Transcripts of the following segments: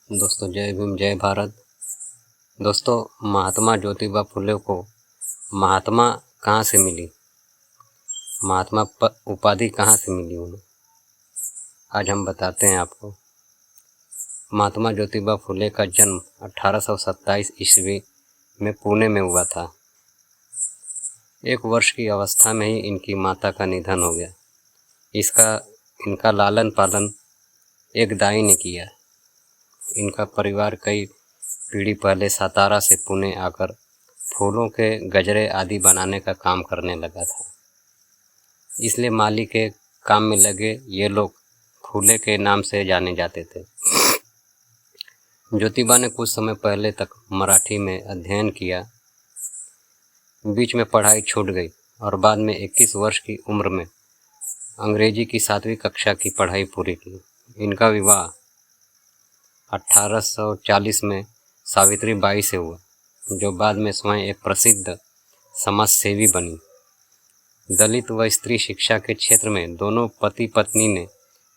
दोस्तों, जय भीम, जय भारत। दोस्तों, महात्मा ज्योतिबा फुले को महात्मा कहाँ से मिली? महात्मा उपाधि कहाँ से मिली उन्हें? आज हम बताते हैं आपको। महात्मा ज्योतिबा फुले का जन्म 1827 ईस्वी में पुणे में हुआ था। 1 वर्ष की अवस्था में ही इनकी माता का निधन हो गया। इनका लालन पालन एक दाई ने किया। इनका परिवार कई पीढ़ी पहले सातारा से पुणे आकर फूलों के गजरे आदि बनाने का काम करने लगा था। इसलिए माली के काम में लगे ये लोग फूले के नाम से जाने जाते थे। ज्योतिबा ने कुछ समय पहले तक मराठी में अध्ययन किया। बीच में पढ़ाई छूट गई और बाद में 21 वर्ष की उम्र में अंग्रेजी की 7वीं कक्षा की पढ़ाई पूरी की। इनका विवाह 1840 में सावित्री बाई से हुआ, जो बाद में स्वयं एक प्रसिद्ध समाज सेवी बनी। दलित व स्त्री शिक्षा के क्षेत्र में दोनों पति पत्नी ने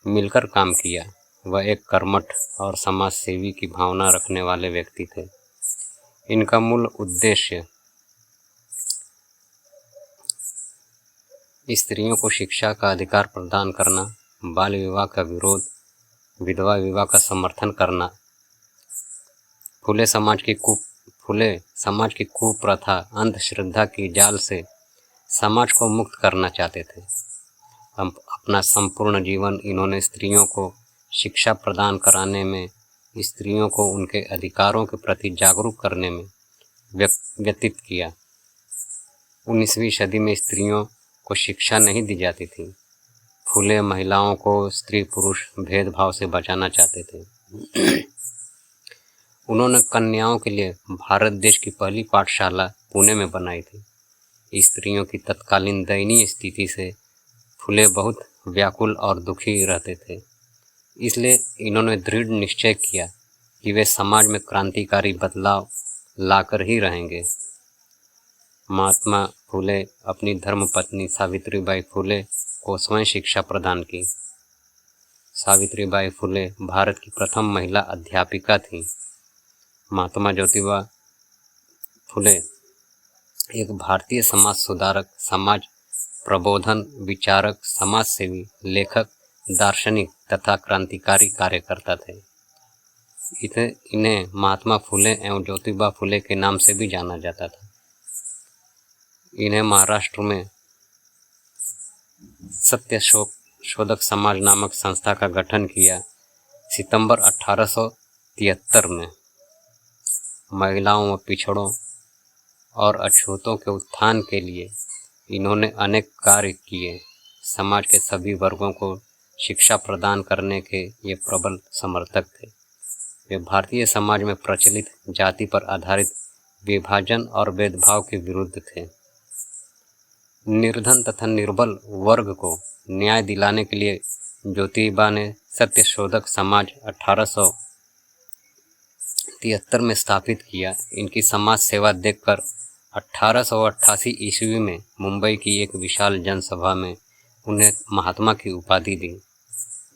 मिलकर काम किया। वह एक कर्मठ और समाज सेवी की भावना रखने वाले व्यक्ति थे। इनका मूल उद्देश्य स्त्रियों को शिक्षा का अधिकार प्रदान करना, बाल विवाह का विरोध, विधवा विवाह का समर्थन करना, फुले समाज की कुप्रथा, अंधश्रद्धा की जाल से समाज को मुक्त करना चाहते थे। अपना संपूर्ण जीवन इन्होंने स्त्रियों को शिक्षा प्रदान कराने में, स्त्रियों को उनके अधिकारों के प्रति जागरूक करने में व्यतीत किया। 19वीं सदी में स्त्रियों को शिक्षा नहीं दी जाती थी। फुले महिलाओं को स्त्री पुरुष भेदभाव से बचाना चाहते थे। उन्होंने कन्याओं के लिए भारत देश की पहली पाठशाला पुणे में बनाई थी। स्त्रियों की तत्कालीन दयनीय स्थिति से फुले बहुत व्याकुल और दुखी रहते थे। इसलिए इन्होंने दृढ़ निश्चय किया कि वे समाज में क्रांतिकारी बदलाव लाकर ही रहेंगे। महात्मा फुले अपनी धर्मपत्नी सावित्रीबाई फुले को स्वयं शिक्षा प्रदान की। सावित्रीबाई फुले भारत की प्रथम महिला अध्यापिका थीं। महात्मा ज्योतिबा फुले एक भारतीय समाज सुधारक, समाज प्रबोधन, विचारक, समाज सेवी, लेखक, दार्शनिक तथा क्रांतिकारी कार्यकर्ता थे। इन्हें महात्मा फुले एवं ज्योतिबा फुले के नाम से भी जाना जाता था। इन्हें महाराष्ट्र में सत्य शोधक समाज नामक संस्था का गठन किया। सितंबर 1873 में महिलाओं व पिछड़ों और अछूतों के उत्थान के लिए इन्होंने अनेक कार्य किए। समाज के सभी वर्गों को शिक्षा प्रदान करने के ये प्रबल समर्थक थे। वे भारतीय समाज में प्रचलित जाति पर आधारित विभाजन और भेदभाव के विरुद्ध थे। निर्धन तथा निर्बल वर्ग को न्याय दिलाने के लिए ज्योतिबा ने सत्य शोधक समाज 1873 में स्थापित किया। इनकी समाज सेवा देखकर 1888 ईस्वी में मुंबई की एक विशाल जनसभा में उन्हें महात्मा की उपाधि दी।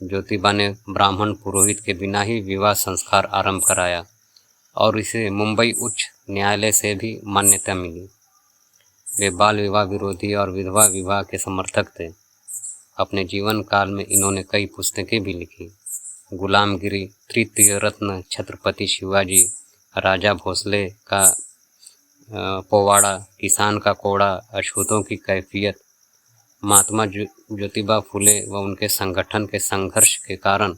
ज्योतिबा ने ब्राह्मण पुरोहित के बिना ही विवाह संस्कार आरंभ कराया और इसे मुंबई उच्च न्यायालय से भी मान्यता मिली। वे बाल विवाह विरोधी और विधवा विवाह के समर्थक थे। अपने जीवन काल में इन्होंने कई पुस्तकें भी लिखी। गुलामगिरी, तृतीय रत्न, छत्रपति शिवाजी, राजा भोसले का पोवाड़ा, किसान का कोड़ा, अछूतों की कैफियत। महात्मा ज्योतिबा फुले व उनके संगठन के संघर्ष के कारण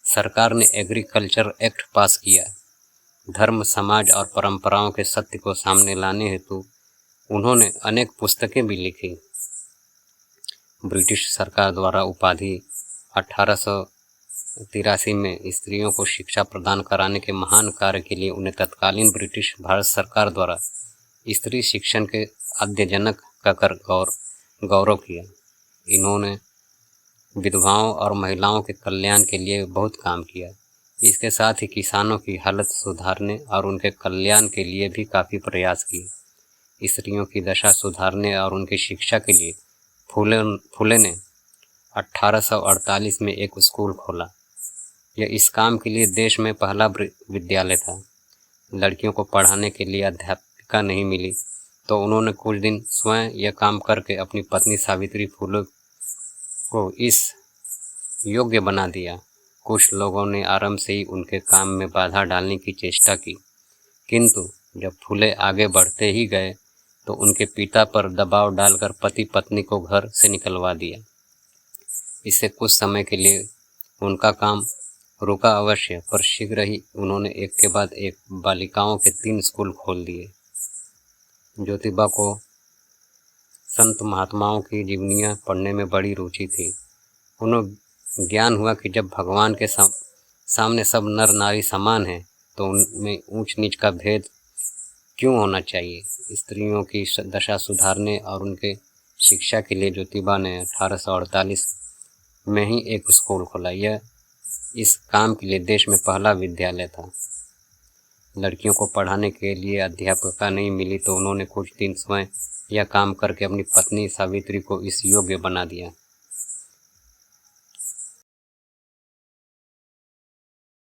सरकार ने एग्रीकल्चर एक्ट पास किया। धर्म, समाज और परंपराओं के सत्य को सामने लाने हेतु उन्होंने अनेक पुस्तकें भी लिखी। ब्रिटिश सरकार द्वारा उपाधि 1883 में स्त्रियों को शिक्षा प्रदान कराने के महान कार्य के लिए उन्हें तत्कालीन ब्रिटिश भारत सरकार द्वारा स्त्री शिक्षण के आद्यजनक कहकर गौरव किया। इन्होंने विधवाओं और महिलाओं के कल्याण के लिए बहुत काम किया। इसके साथ ही किसानों की हालत सुधारने और उनके कल्याण के लिए भी काफ़ी प्रयास किए। स्त्रियों की दशा सुधारने और उनकी शिक्षा के लिए फुले ने 1848 में एक स्कूल खोला। यह इस काम के लिए देश में पहला विद्यालय था। लड़कियों को पढ़ाने के लिए अध्यापिका नहीं मिली तो उन्होंने कुछ दिन स्वयं यह काम करके अपनी पत्नी सावित्री फुले को इस योग्य बना दिया। कुछ लोगों ने आरंभ से ही उनके काम में बाधा डालने की चेष्टा की, किंतु जब फुले आगे बढ़ते ही गए तो उनके पिता पर दबाव डालकर पति पत्नी को घर से निकलवा दिया। इससे कुछ समय के लिए उनका काम रुका अवश्य, पर शीघ्र ही उन्होंने एक के बाद एक बालिकाओं के 3 स्कूल खोल दिए। ज्योतिबा को संत महात्माओं की जीवनियाँ पढ़ने में बड़ी रुचि थी। उन्हें ज्ञान हुआ कि जब भगवान के सामने सब नर नारी समान हैं तो उनमें ऊंच नीच का भेद क्यों होना चाहिए। स्त्रियों की दशा सुधारने और उनके शिक्षा के लिए ज्योतिबा ने 1848 में ही एक स्कूल खोला। यह इस काम के लिए देश में पहला विद्यालय था। लड़कियों को पढ़ाने के लिए अध्यापिका नहीं मिली तो उन्होंने कुछ दिन स्वयं यह काम करके अपनी पत्नी सावित्री को इस योग्य बना दिया।